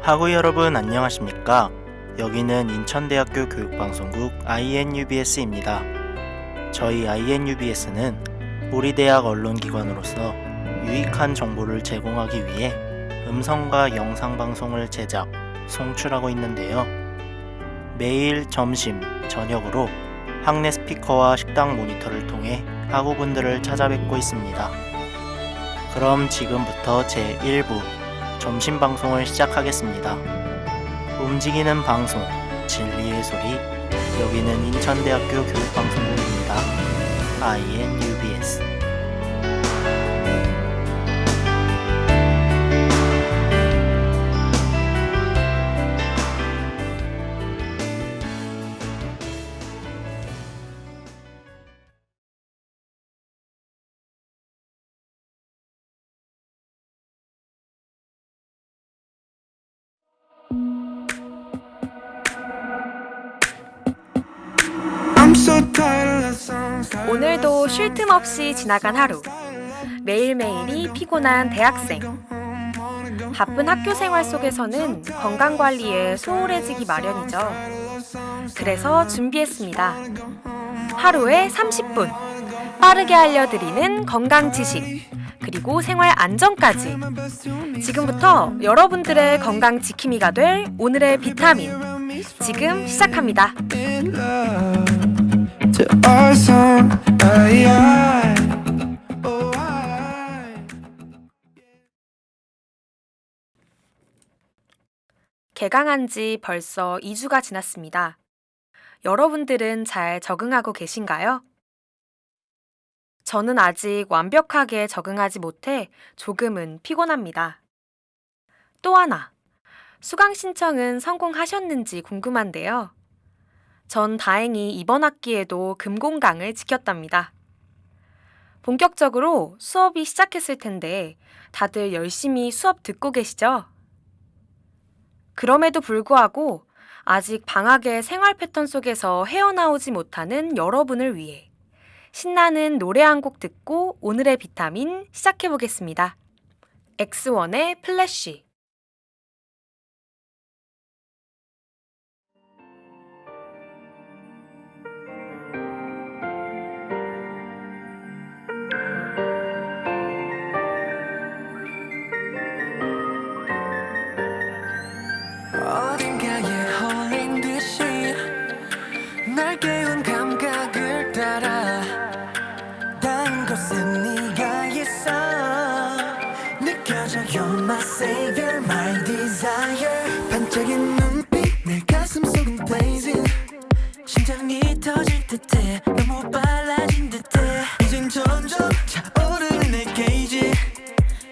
학우 여러분 안녕하십니까? 여기는 인천대학교 교육방송국 INUBS입니다. 저희 INUBS는 우리 대학 언론기관으로서 유익한 정보를 제공하기 위해 음성과 영상 방송을 제작, 송출하고 있는데요. 매일 점심, 저녁으로 학내 스피커와 식당 모니터를 통해 학우분들을 찾아뵙고 있습니다. 그럼 지금부터 제1부 점심 방송을 시작하겠습니다. 움직이는 방송, 진리의 소리, 여기는 인천대학교 교육방송국입니다. INUBS. 오늘도 쉴 틈 없이 지나간 하루. 매일매일이 피곤한 대학생. 바쁜 학교 생활 속에서는 건강관리에 소홀해지기 마련이죠. 그래서 준비했습니다. 하루에 30분. 빠르게 알려드리는 건강 지식, 그리고 생활 안전까지. 지금부터 여러분들의 건강 지킴이가 될 오늘의 비타민. 지금 시작합니다. 개강한 지 벌써 2주가 지났습니다. 여러분들은 잘 적응하고 계신가요? 저는 아직 완벽하게 적응하지 못해 조금은 피곤합니다. 또 하나, 수강 신청은 성공하셨는지 궁금한데요. 전 다행히 이번 학기에도 금공강을 지켰답니다. 본격적으로 수업이 시작했을 텐데 다들 열심히 수업 듣고 계시죠? 그럼에도 불구하고 아직 방학의 생활 패턴 속에서 헤어나오지 못하는 여러분을 위해 신나는 노래 한 곡 듣고 오늘의 비타민 시작해보겠습니다. X1의 플래시. 어딘가에 홀린 듯이 날 깨운 감각을 따라 다른 곳에 네가 있어 느껴져 You're my savior, my desire 반짝인 눈빛 내 가슴 속은 blazing 심장이 터질 듯해 너무 빨라진 듯해 이젠 점점 차오르는 내 게이지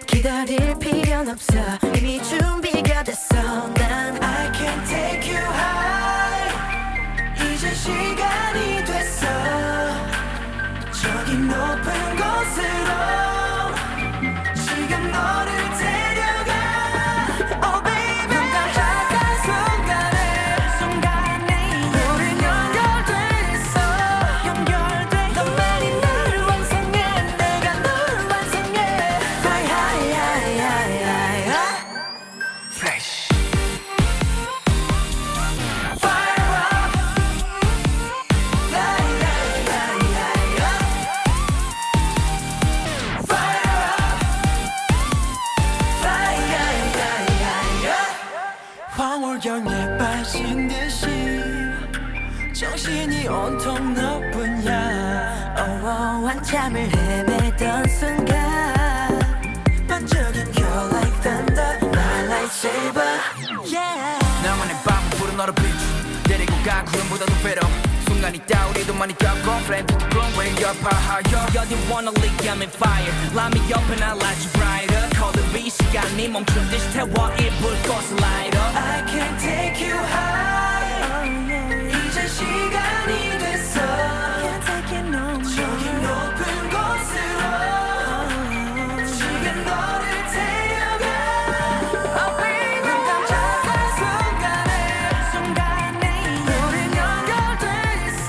기다릴 필요는 없어 이미 준비가 됐어 난 I can take you high 이제 시간이 됐어 저기 높은 곳으로 지금 너를 데려가 Oh baby 눈 깜짝한 순간에 우린 연결돼 있어 연결돼 너만이 나를 완성해 내가 너를 완성해 Fly high high high high high Flash Fire up Fly high high high high Fire up Fly high high high 황홀경에 빠진 듯이 정신이 온통 너뿐이야 한참을 헤매던 순간 반짝인 You're like thunder my lightsaber yeah 나만의 밤을 부른 너를 비추 데리고 가 구름보다도 배로 순간이 따우리도 많이 겪고 Flame to the ground when you're higher You're the one only I'm in fire Light me up and I'll light you brighter Call the beat 시간이 멈춘 듯이 태워 이 불꽃을 light up I can take you high 이제 시간이 됐어 저기 높은 곳으로 지금 너를 데려가 Oh baby 눈 깜짝한 순간에 우린 연결돼 있어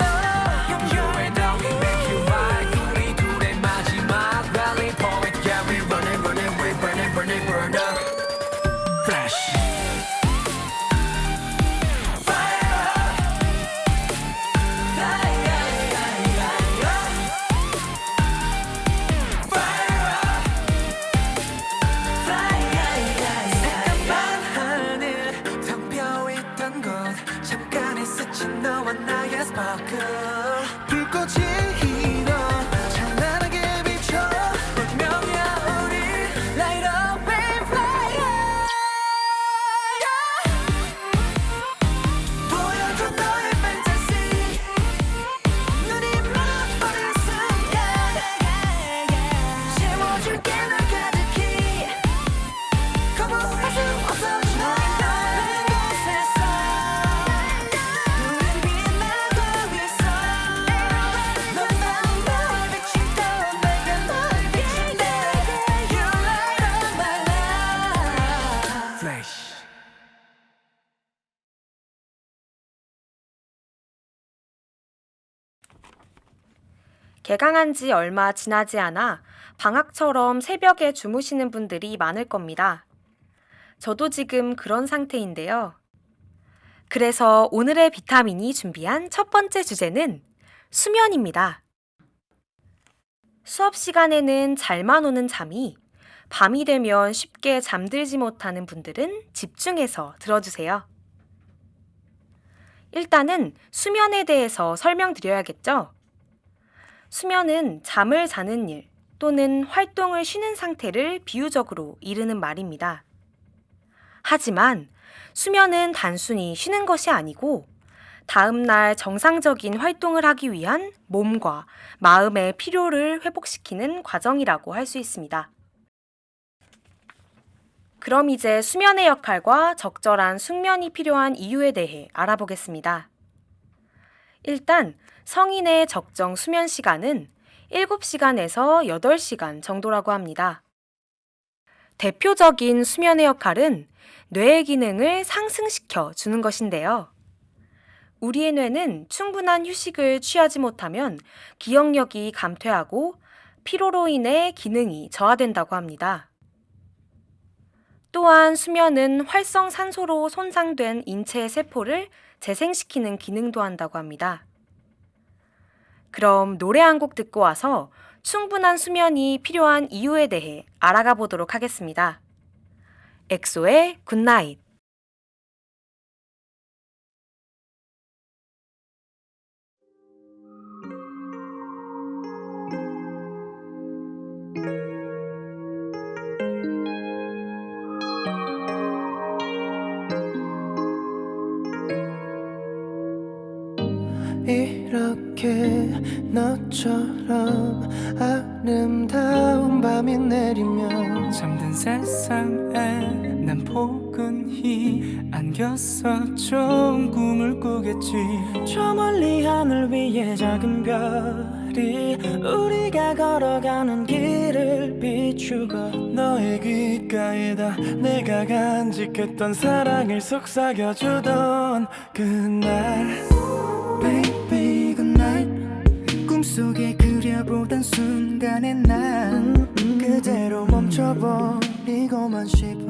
You and I make you high 우리 둘의 마지막 rally point Yeah we running running we burning burning burn up Flash sparkle 불꽃이 일어 찬란하게 비춰 운명이야 우리 light up and fire 보여줘 너의 fantasy 눈이 멀어버린 순간 채워줄게 널 가득히 거부할 수 없어 너의 곳에서 우린 빛나고 있어 넌 나의 빛이고 내가 너의 빛인데 You light up my life Flash. 개강한 지 얼마 지나지 않아 방학처럼 새벽에 주무시는 분들이 많을 겁니다. 저도 지금 그런 상태인데요. 그래서 오늘의 비타민이 준비한 첫 번째 주제는 수면입니다. 수업 시간에는 잘만 오는 잠이 밤이 되면 쉽게 잠들지 못하는 분들은 집중해서 들어주세요. 일단은 수면에 대해서 설명드려야겠죠? 수면은 잠을 자는 일 또는 활동을 쉬는 상태를 비유적으로 이르는 말입니다. 하지만 수면은 단순히 쉬는 것이 아니고 다음날 정상적인 활동을 하기 위한 몸과 마음의 피로를 회복시키는 과정이라고 할 수 있습니다. 그럼 이제 수면의 역할과 적절한 숙면이 필요한 이유에 대해 알아보겠습니다. 일단 성인의 적정 수면 시간은 7시간에서 8시간 정도라고 합니다. 대표적인 수면의 역할은 뇌의 기능을 상승시켜 주는 것인데요. 우리의 뇌는 충분한 휴식을 취하지 못하면 기억력이 감퇴하고 피로로 인해 기능이 저하된다고 합니다. 또한 수면은 활성산소로 손상된 인체의 세포를 재생시키는 기능도 한다고 합니다. 그럼 노래 한 곡 듣고 와서 충분한 수면이 필요한 이유에 대해 알아가 보도록 하겠습니다. 엑소의 굿나잇. 이렇게 너처럼 아름다운 밤이 내리면 잠든 세상에 난 포근히 안겼어 좋은 꿈을 꾸겠지 저 멀리 하늘 위에 작은 별이 우리가 걸어가는 길을 비추고 너의 귓가에다 내가 간직했던 사랑을 속삭여주던 그날 Baby good night 꿈속에 그려보던 순간에 난 그대로 멈춰버리고만 싶어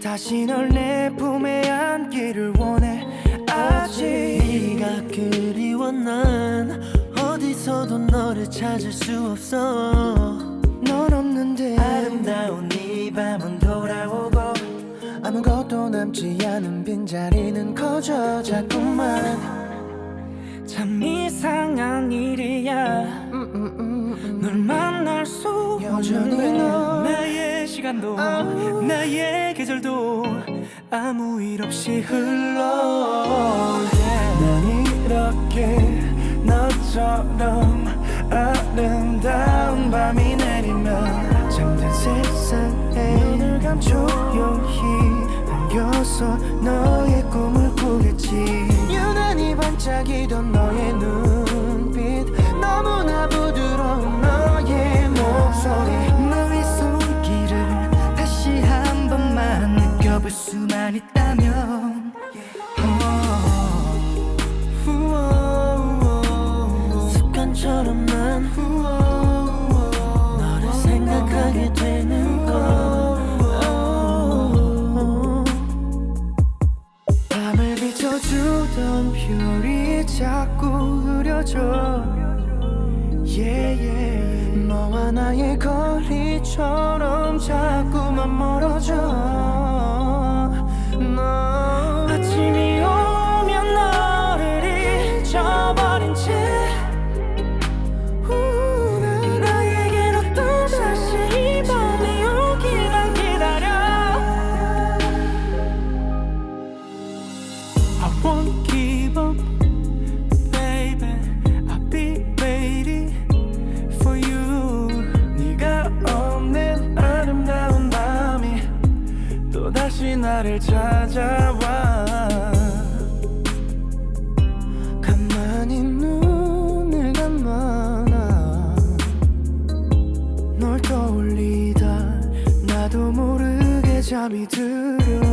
다시 널 내 품에 안기를 원해 아직 네가 그리워 난 어디서도 너를 찾을 수 없어 넌 없는데 아름다운 이 밤은 돌아오고 아무것도 남지 않은 빈자리는 커져 자꾸만 참 이상한 일이야 널 만날 수 여전히 없는데 너 나의 시간도 나의 계절도 아무 일 없이 흘러 난 이렇게 너처럼 아름다운 밤이 내리면 잠든 세상에 눈을 감고 조용히 안겨서 너의 꿈을 꾸겠지 유난히 반짝이던 너의 눈빛 너무나 부드러운 너의 목소리 너의 손길을 다시 한 번만 느껴볼 수만 있다면 습관처럼 난 너를 생각하게 되는 걸 밤을 비춰주던 별이 자꾸 흐려져 너와 나의 거리처럼 자꾸만 멀어져 너 또다시 나를 찾아와 가만히 눈을 감아놔 널 떠올리다 나도 모르게 잠이 들어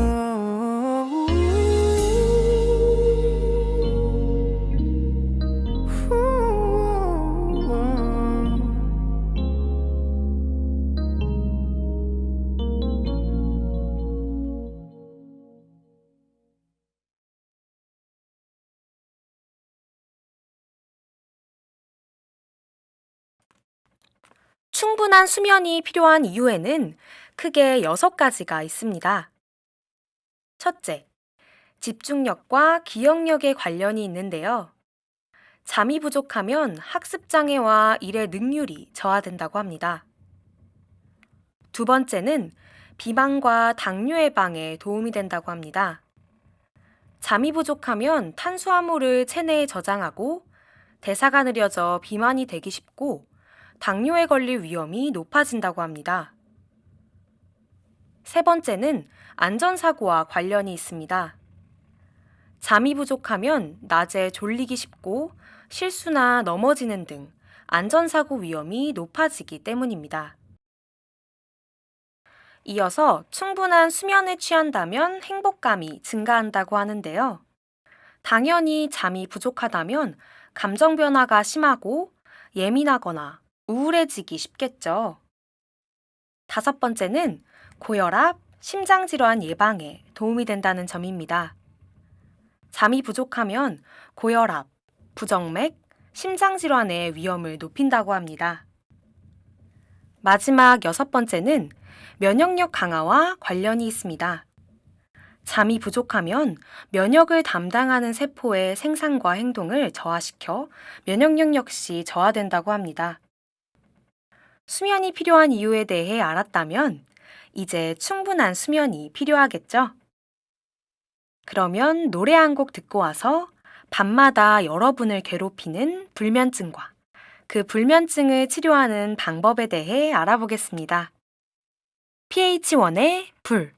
충분한 수면이 필요한 이유에는 크게 6가지가 있습니다. 첫째, 집중력과 기억력에 관련이 있는데요. 잠이 부족하면 학습장애와 일의 능률이 저하된다고 합니다. 두 번째는 비만과 당뇨 예방에 도움이 된다고 합니다. 잠이 부족하면 탄수화물을 체내에 저장하고 대사가 느려져 비만이 되기 쉽고 당뇨에 걸릴 위험이 높아진다고 합니다. 세 번째는 안전사고와 관련이 있습니다. 잠이 부족하면 낮에 졸리기 쉽고 실수나 넘어지는 등 안전사고 위험이 높아지기 때문입니다. 이어서 충분한 수면을 취한다면 행복감이 증가한다고 하는데요. 당연히 잠이 부족하다면 감정 변화가 심하고 예민하거나 우울해지기 쉽겠죠. 다섯 번째는 고혈압, 심장질환 예방에 도움이 된다는 점입니다. 잠이 부족하면 고혈압, 부정맥, 심장질환의 위험을 높인다고 합니다. 마지막 6번째는 면역력 강화와 관련이 있습니다. 잠이 부족하면 면역을 담당하는 세포의 생산과 행동을 저하시켜 면역력 역시 저하된다고 합니다. 수면이 필요한 이유에 대해 알았다면 이제 충분한 수면이 필요하겠죠? 그러면 노래 한 곡 듣고 와서 밤마다 여러분을 괴롭히는 불면증과 그 불면증을 치료하는 방법에 대해 알아보겠습니다. PH1의 불.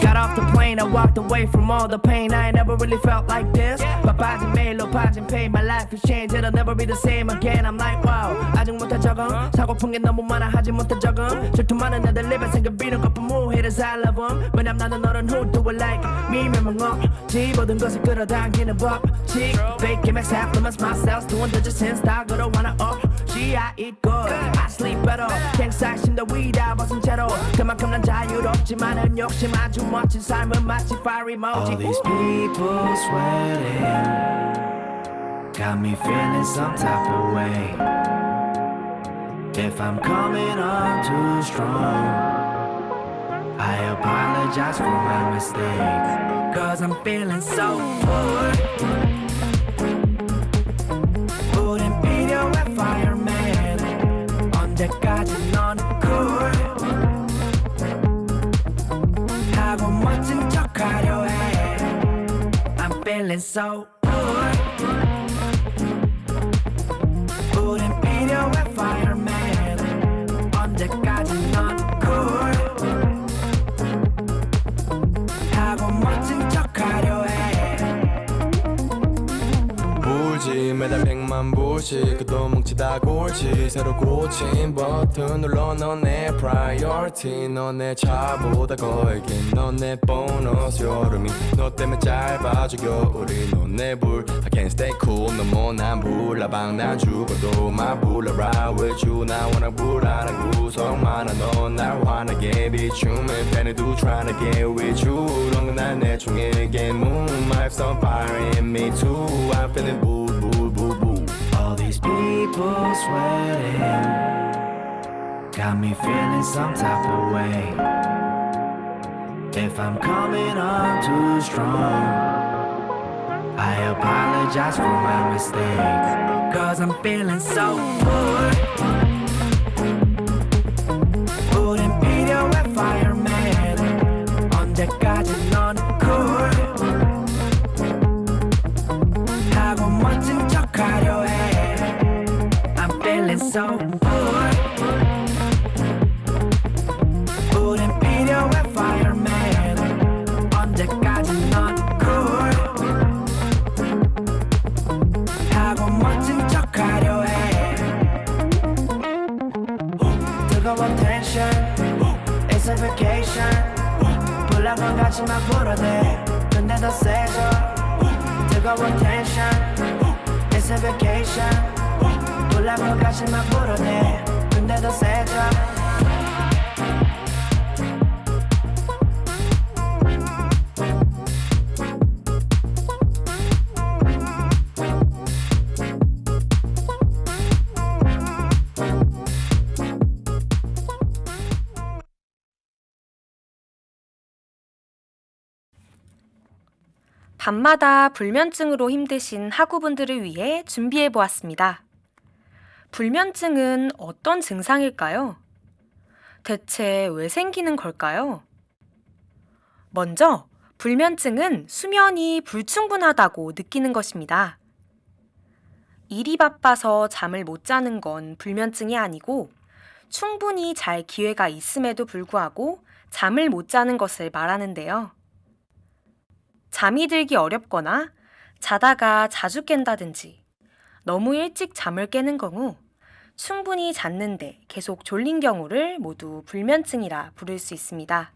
Got off the plane, I walked away from all the pain. I ain't never really felt like this. 바빠진 매일 높아진 pain. My life has changed, it'll never be the same again. I'm like wow, 아직 못해 적응. 사고픈 게 너무 많아 하지 못해 적응. 질투 많은 애들 입에 생겨비는 것뿐 뭐 haters I love them. 왜냐면 나는 너는 who do it like me 멸망없지. 모든 것을 끌어당기는 법칙. Fake gimmicks half of myself doing the just since 다 걸어와나 없지. I eat good, I sleep better. 갱싸 심도 위다 벗은 채로 그만큼 난 자유롭지만은 욕심 아주 멋진 삶은 마치 fire emoji. All these people sweating got me feeling some type of way. If I'm coming on too strong, I apologize for my mistakes. Cause I'm feeling so good. 우린 필요해 fireman. 언제까지 넌 cool 하고 멋진 척하려 해. I'm feeling so good. 우린 필요해 fireman. 언제까지 넌 cool 하고 멋진 척하려 해. 울지 매달 100만 불씩 그도 뭉치다 골치 새로 고친 버튼 눌러 넌 내 priority 넌 내 차보다 걸긴 넌 내 보너스 여름이 너 때문에 짧아 겨울이 넌 내 불 I can't stay cool no more 난 불나방 난 죽어도 말 불러라 with you 나 워낙 불안한 구성 많아 넌 날 환하게 비추면 팬에도 trying to get with you 넌 날 내 총에게 moonlight's on fire in me too I'm feeling boo boo boo boo. All these people sweating got me feeling some type of way. If I'm coming on too strong, I apologize for my mistakes. Cause I'm feeling so good. 뜨거운 텐션 It's a vacation 불난 건 같지만 불어내 근데 더 세져 뜨거운 텐션 It's a vacation 불난 건 같지만 불어내 근데 더 세져 밤마다 불면증으로 힘드신 학우분들을 위해 준비해 보았습니다. 불면증은 어떤 증상일까요? 대체 왜 생기는 걸까요? 먼저, 불면증은 수면이 불충분하다고 느끼는 것입니다. 일이 바빠서 잠을 못 자는 건 불면증이 아니고 충분히 잘 기회가 있음에도 불구하고 잠을 못 자는 것을 말하는데요. 잠이 들기 어렵거나 자다가 자주 깬다든지 너무 일찍 잠을 깨는 경우 충분히 잤는데 계속 졸린 경우를 모두 불면증이라 부를 수 있습니다.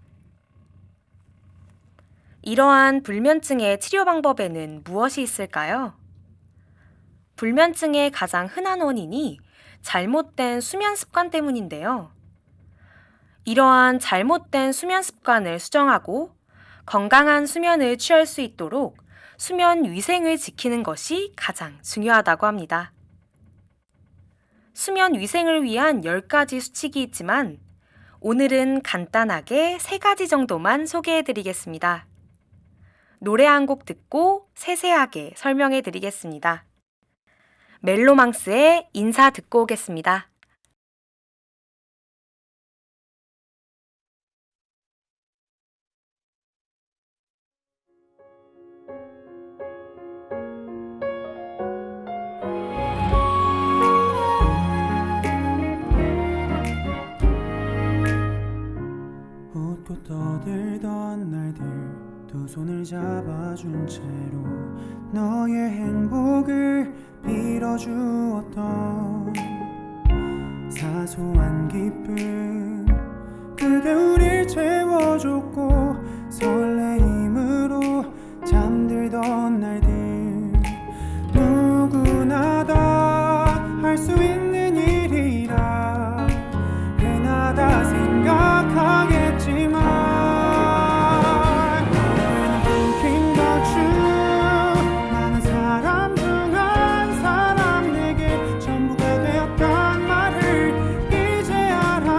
이러한 불면증의 치료 방법에는 무엇이 있을까요? 불면증의 가장 흔한 원인이 잘못된 수면 습관 때문인데요. 이러한 잘못된 수면 습관을 수정하고 건강한 수면을 취할 수 있도록 수면 위생을 지키는 것이 가장 중요하다고 합니다. 수면 위생을 위한 10가지 수칙이 있지만 오늘은 간단하게 3가지 정도만 소개해 드리겠습니다. 노래 한 곡 듣고 세세하게 설명해 드리겠습니다. 멜로망스의 인사 듣고 오겠습니다. 웃고 떠들던 날들 두 손을 잡아준 채로 너의 행복을 빌어주었던 사소한 기쁨 그게 우릴 채워줬고 설레임으로 잠들던 날들 누구나 다 할 수 있는 일이라 흔하다 생각하겠지만 우리는 thinking about you 많은 사람 중 한 사람 내게 전부가 되었단 말을 이제 알아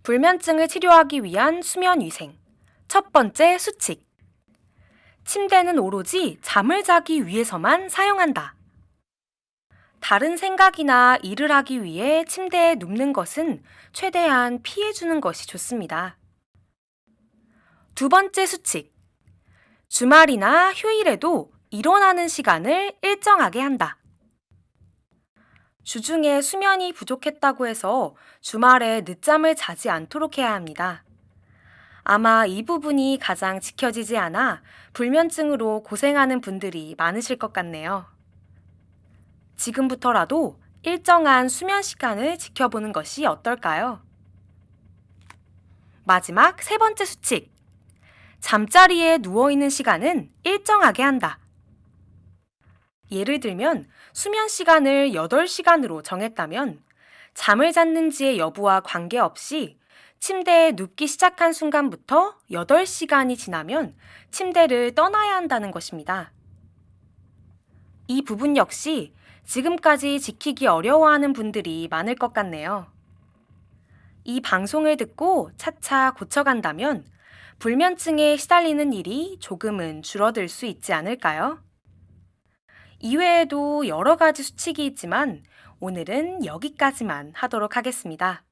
불면증을 치료하기 위한 수면 위생. 첫 번째, 수칙. 침대는 오로지 잠을 자기 위해서만 사용한다. 다른 생각이나 일을 하기 위해 침대에 눕는 것은 최대한 피해주는 것이 좋습니다. 두 번째 수칙. 주말이나 휴일에도 일어나는 시간을 일정하게 한다. 주중에 수면이 부족했다고 해서 주말에 늦잠을 자지 않도록 해야 합니다. 아마 이 부분이 가장 지켜지지 않아 불면증으로 고생하는 분들이 많으실 것 같네요. 지금부터라도 일정한 수면 시간을 지켜보는 것이 어떨까요? 마지막 세 번째 수칙. 잠자리에 누워있는 시간은 일정하게 한다. 예를 들면 수면 시간을 8시간으로 정했다면 잠을 잤는지의 여부와 관계없이 침대에 눕기 시작한 순간부터 8시간이 지나면 침대를 떠나야 한다는 것입니다. 이 부분 역시 지금까지 지키기 어려워하는 분들이 많을 것 같네요. 이 방송을 듣고 차차 고쳐간다면 불면증에 시달리는 일이 조금은 줄어들 수 있지 않을까요? 이외에도 여러 가지 수칙이 있지만 오늘은 여기까지만 하도록 하겠습니다.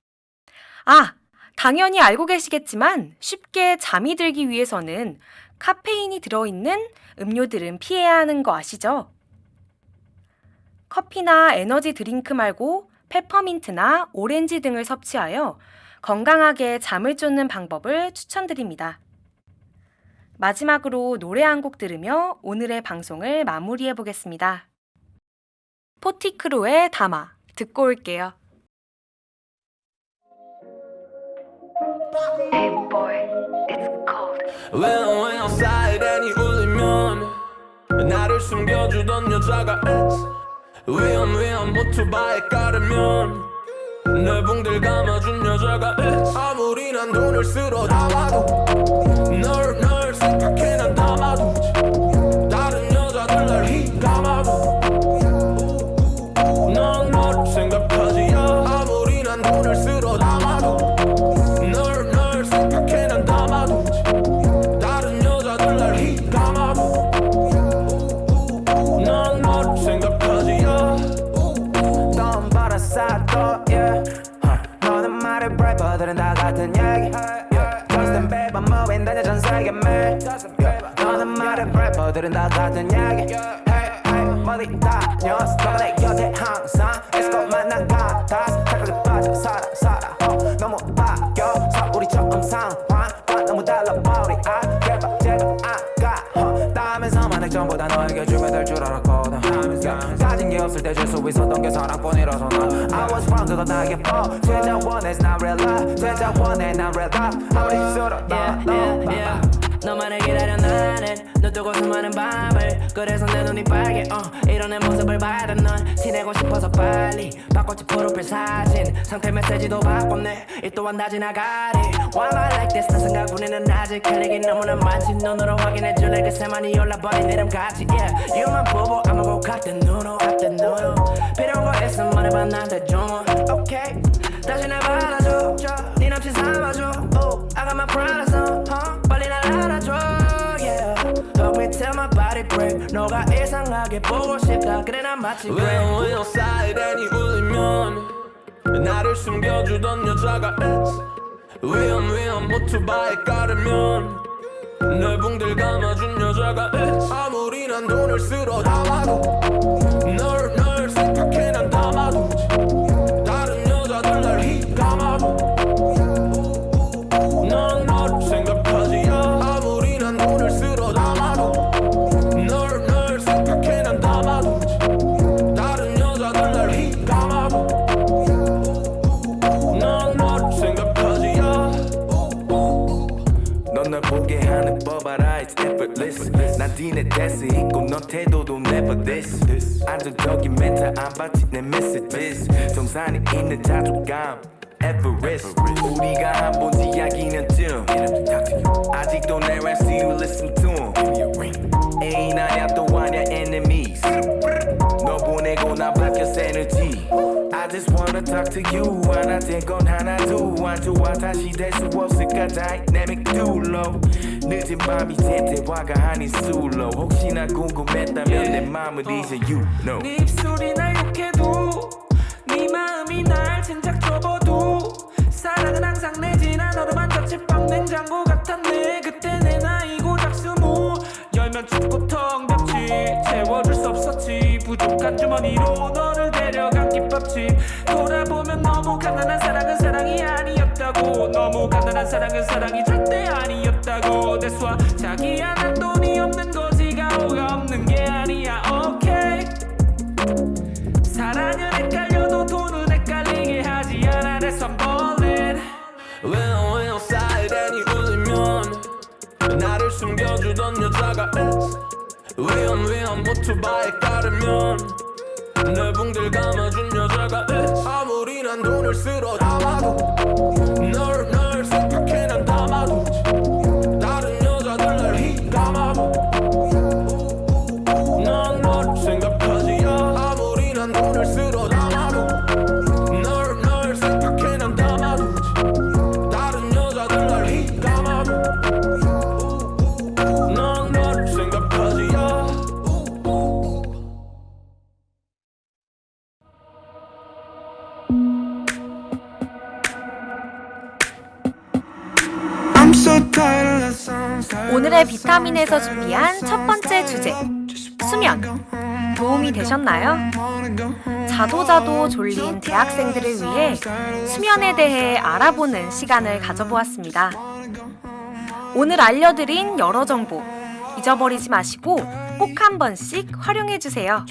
당연히 알고 계시겠지만 쉽게 잠이 들기 위해서는 카페인이 들어있는 음료들은 피해야 하는 거 아시죠? 커피나 에너지 드링크 말고 페퍼민트나 오렌지 등을 섭취하여 건강하게 잠을 쫓는 방법을 추천드립니다. 마지막으로 노래 한 곡 들으며 오늘의 방송을 마무리해 보겠습니다. 포티크로의 담아 듣고 올게요. 왜 사이렌이 울리면 나를 숨겨주던 여자가 위험 오토바이에 깔으면 내 붕대를 감아준 여자가 아무리 난 돈을 쓸어 담아도 널 생각해 난 담아도 다른 여자들 날 감아도 넌 너를 생각하지 아무리 난 돈을 쓸어 담아도 널 생각해 난 담아도 다른 여자들 날 감아도 넌 너를 생각하지 넌 바라싸도 너는 말해 래퍼들은 다 같은 얘기 Justin Bieber 모인다냐 전 세계 매일 너는 말해 래퍼들은 다 같은 얘기 Hey hey 어디 다녔어 너가 내 곁에 항상 에스코만 난 같아 착하게 빠져 살아 너무 바뀌어서 우리처럼 상황과 너무 달라버리 제발 아까 따면서만 액정보다 너에게 주면 될 줄 알았거든 가진 게 없을 때 줄 수 있었던 게 사랑뿐이라서 난 I was wrong 그건 나에게 fault 진짜 원해 난 real life 진짜 원해 난 real life 아무리 싫어 너만을 기다려 나는 너 두고 수많은 밤을 그래서 내 눈이 빨개 이런 내 모습을 봐야 넌 티내고 싶어서 빨리 바꿨지 프로필 사진 상태 메시지도 바꿨네 이 또한 다 지나가리 Why am I like this 나 생각 우리는 아직 할 얘기 너무나 많지 눈으로 확인해줄래 그새만이 올라버린 이름같이 Yeah you만 보고 I'm a go 같은 눈으로 필요한 거 있으면 말해봐 나한테 좀 Okay 다시 날 받아줘 네 남친 삼아줘 I got my promise 빨리 날 알아줘 yeah Hug me till my body break 너가 이상하게 보고 싶다 그래 난 마치 왜 사이렌이 울리면 나를 숨겨주던 여자가 위험 오토바이에 깔으면 내 붕대를 감아준 여자가 아무리 난 돈을 쓸어 담아도 널 생각해 난 담아도 다른 여자들 날 감아도 넌 너를 생각하지 아무리 난 돈을 쓸어 담아도 널 생각해 난 담아도 다른 여자들 날 감아도 넌 너를 생각하지 넌 날 보게 하는 법 알아 it's effortless 난 뒤내 대스 있고 넌 태도도 never this 안정적인 멘트 안 받지 내 messages 정산이 있는 자존감 Everest 우리가 한 번 이야기는 쯤 아직도 내 rap still listen to him 애인 아냐 또 아냐 enemies 너 보내고 나 바뀌었어 energy I just wanna talk to you 하나된 건 하나 두안 좋아 다시 될 수 없을까 dynamic duo 늦은 밤이 된 대화가 아닌 술로 혹시나 궁금했다면 내 맘을 이제 you know 네 입술이 날 욕해도 네 마음이 날 진작 접어도 사랑은 항상 내지나 너로만 자취방 냉장고 같았네 그때 내 나이 고작 20 열면 춥고 텅 벽지 채워줄 수 없었지 부족한 주머니로 너를 데려간 김밥집 돌아보면 너무 가난한 사랑은 사랑이 아니었다고 너무 가난한 사랑은 사랑이 절대 아니었다고 That's why 자기야 난 돈이 없는 거지가 없는 게 아니야 okay 사랑은 헷갈려도 돈은 헷갈리게 하지 않아 That's why I'm ballin' 왜요 사이렌이 울리면 나를 숨겨주던 여자가 위험 오토바이 깔으면 내 붕대를 감아준 여자가 아무리 난 돈을 쓸어 담아도 널 생각해 난 담아도 다른 여자들 날 휘감아도 난 널 생각하지 아무리 난 돈을 쓸어 담아도 널 생각해 난 담아도 다른 여자들 날 휘감아도 난 널 생각하지 I'm so tired of the songs that 오늘의 비타민에서 준비한 첫 번째 주제, 수면. 도움이 되셨나요? 자도 졸린 대학생들을 위해 수면에 대해 알아보는 시간을 가져보았습니다. 오늘 알려드린 여러 정보 잊어버리지 마시고 꼭 한 번씩 활용해주세요.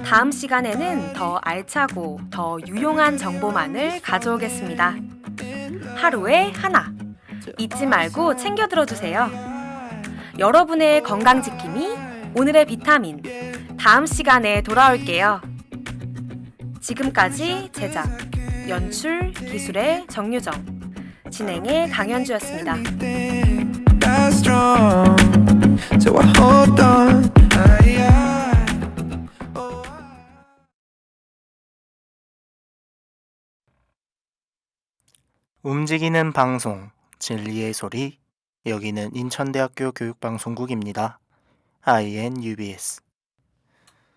다음 시간에는 더 알차고 더 유용한 정보만을 가져오겠습니다. 하루에 하나 잊지 말고 챙겨 들어주세요. 여러분의 건강 지킴이 오늘의 비타민 다음 시간에 돌아올게요. 지금까지 제작, 연출, 기술의 정유정, 진행의 강현주였습니다. that's strong so I hold on 움직이는 방송, 진리의 소리. 여기는 인천대학교 교육방송국입니다. INUBS.